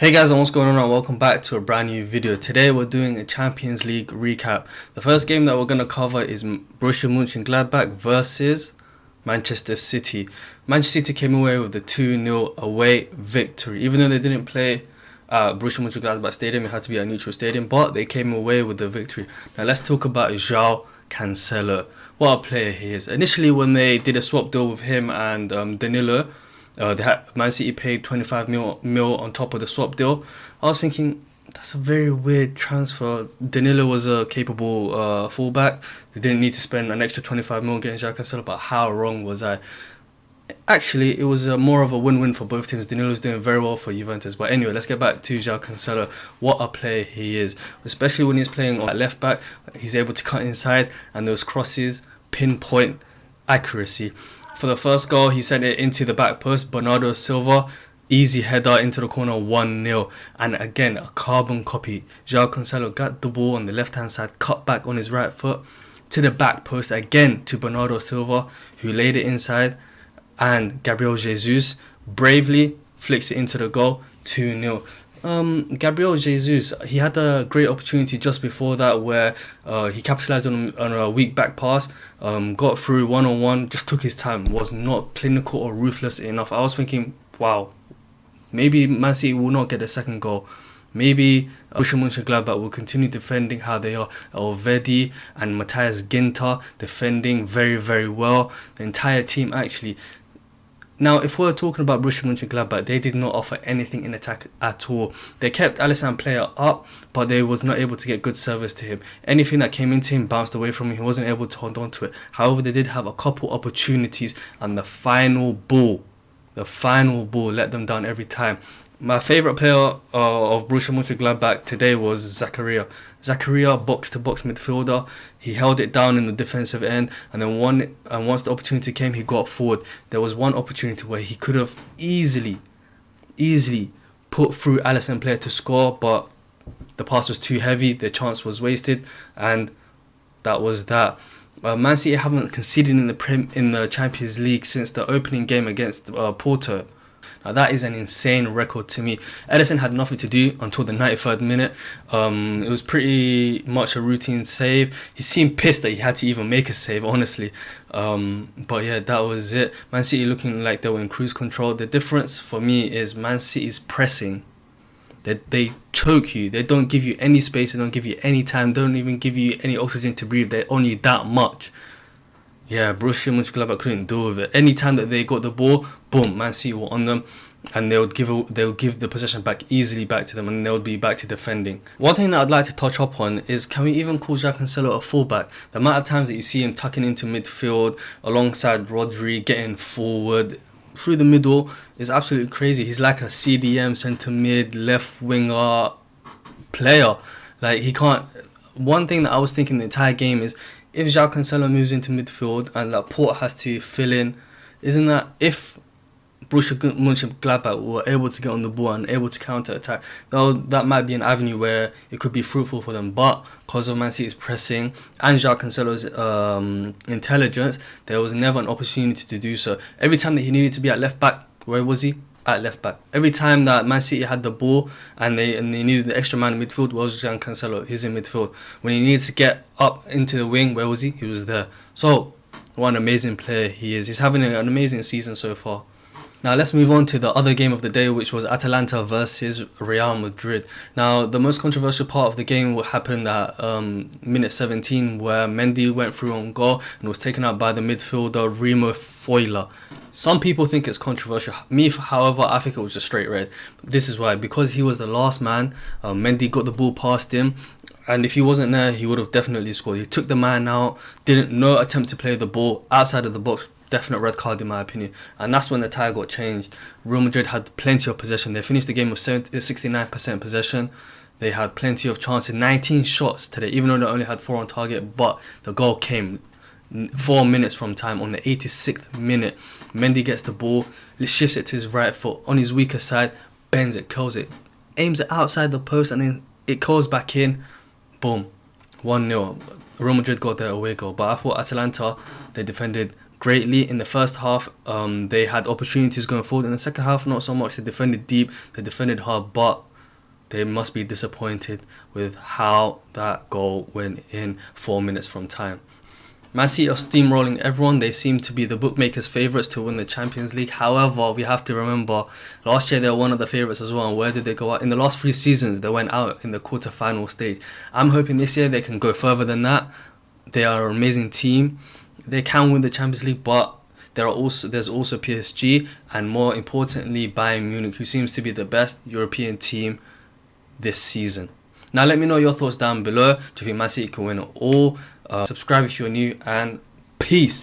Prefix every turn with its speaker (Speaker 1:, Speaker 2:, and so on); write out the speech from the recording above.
Speaker 1: Hey guys, and what's going on, and welcome back to a brand new video. Today we're doing a Champions League recap. The first game that we're going to cover is Borussia Mönchengladbach versus Manchester City. Manchester City came away with a 2-0 away victory. Even though they didn't play at Borussia Mönchengladbach Stadium, it had to be a neutral stadium, but they came away with the victory. Now let's talk about João Cancelo. What a player he is. Initially when they did a swap deal with him and Danilo, Man City paid 25 mil on top of the swap deal. I was thinking, that's a very weird transfer. Danilo was a capable fullback. They didn't need to spend an extra 25 mil getting João Cancelo, but how wrong was I? Actually, it was more of a win-win for both teams. Danilo's doing very well for Juventus. But anyway, let's get back to João Cancelo. What a player he is. Especially when he's playing on left back. He's able to cut inside, and those crosses, pinpoint accuracy. For the first goal, he sent it into the back post. Bernardo Silva, easy header into the corner, 1-0. And again, a carbon copy. João Cancelo got the ball on the left-hand side, cut back on his right foot to the back post, again to Bernardo Silva, who laid it inside. And Gabriel Jesus bravely flicks it into the goal, 2-0. Gabriel Jesus, he had a great opportunity just before that where he capitalized on a weak back pass, got through one-on-one, just took his time, was not clinical or ruthless enough. I was thinking, wow, maybe Man City will not get the second goal. Maybe Borussia Mönchengladbach will continue defending how they are. Elvedi and Matthias Ginter defending very, very well. The entire team actually. Now, if we're talking about Borussia Mönchengladbach, they did not offer anything in attack at all. They kept Alisson Player up, but they was not able to get good service to him. Anything that came into him bounced away from him. He wasn't able to hold on to it. However, they did have a couple opportunities, and the final ball let them down every time. My favourite player of Borussia Mönchengladbach today was Zakaria. Zakaria, box-to-box midfielder. He held it down in the defensive end, and then once the opportunity came, he got forward. There was one opportunity where he could have easily put through Alisson Player to score, but the pass was too heavy, the chance was wasted, and that was that. Man City haven't conceded in the Champions League since the opening game against Porto. Now that is an insane record to me. Ederson had nothing to do until the 93rd minute. It was pretty much a routine save. He seemed pissed that he had to even make a save, honestly. But yeah, that was it. Man City looking like they were in cruise control. The difference for me is Man City's pressing. They choke you. They don't give you any space. They don't give you any time. They don't even give you any oxygen to breathe. They're on you that much. Yeah, Borussia Mönchengladbach couldn't deal with it. Any time that they got the ball, boom, Man City were on them, and they would give the possession back easily back to them, and they would be back to defending. One thing that I'd like to touch up on is, can we even call João Cancelo a fullback? The amount of times that you see him tucking into midfield alongside Rodri, getting forward through the middle is absolutely crazy. He's like a CDM, centre mid, left winger player. Like, he can't. One thing that I was thinking the entire game is, if João Cancelo moves into midfield and Laporte has to fill in, isn't that if Borussia Mönchengladbach were able to get on the ball and able to counter-attack, that might be an avenue where it could be fruitful for them. But because of Man City's pressing and João Cancelo's intelligence, there was never an opportunity to do so. Every time that he needed to be at left-back, where was he? At left back. Every time that Man City had the ball and they needed the extra man in midfield, where was João Cancelo? He's in midfield. When he needed to get up into the wing, where was he? He was there. So, what an amazing player he is. He's having an amazing season so far. Now let's move on to the other game of the day, which was Atalanta versus Real Madrid. Now, the most controversial part of the game happened at minute 17, where Mendy went through on goal and was taken out by the midfielder Remo Freuler. Some people think it's controversial. Me, however, I think it was a straight red. This is why. Because he was the last man, Mendy got the ball past him, and if he wasn't there, he would have definitely scored. He took the man out, no attempt to play the ball outside of the box. Definite red card in my opinion. And that's when the tie got changed. Real Madrid had plenty of possession. They finished the game with 69% possession. They had plenty of chances, 19 shots today, even though they only had 4 on target. But the goal came 4 minutes from time on the 86th minute. Mendy gets the ball, shifts it to his right foot on his weaker side, bends it, curls it, aims it outside the post, and then it curls back in. Boom, 1-0. Real Madrid got their away goal. But I thought Atalanta, they defended greatly in the first half. They had opportunities going forward. In the second half, not so much. They defended deep, they defended hard, but they must be disappointed with how that goal went in 4 minutes from time. Man City are steamrolling everyone. They seem to be the bookmakers' favourites to win the Champions League. However, we have to remember, last year they were one of the favourites as well. And where did they go out? In the last 3 seasons, they went out in the quarter-final stage. I'm hoping this year they can go further than that. They are an amazing team. They can win the Champions League, but there's also PSG, and more importantly, Bayern Munich, who seems to be the best European team this season. Now, let me know your thoughts down below. Do you think Man City can win it all? Subscribe if you're new, and peace.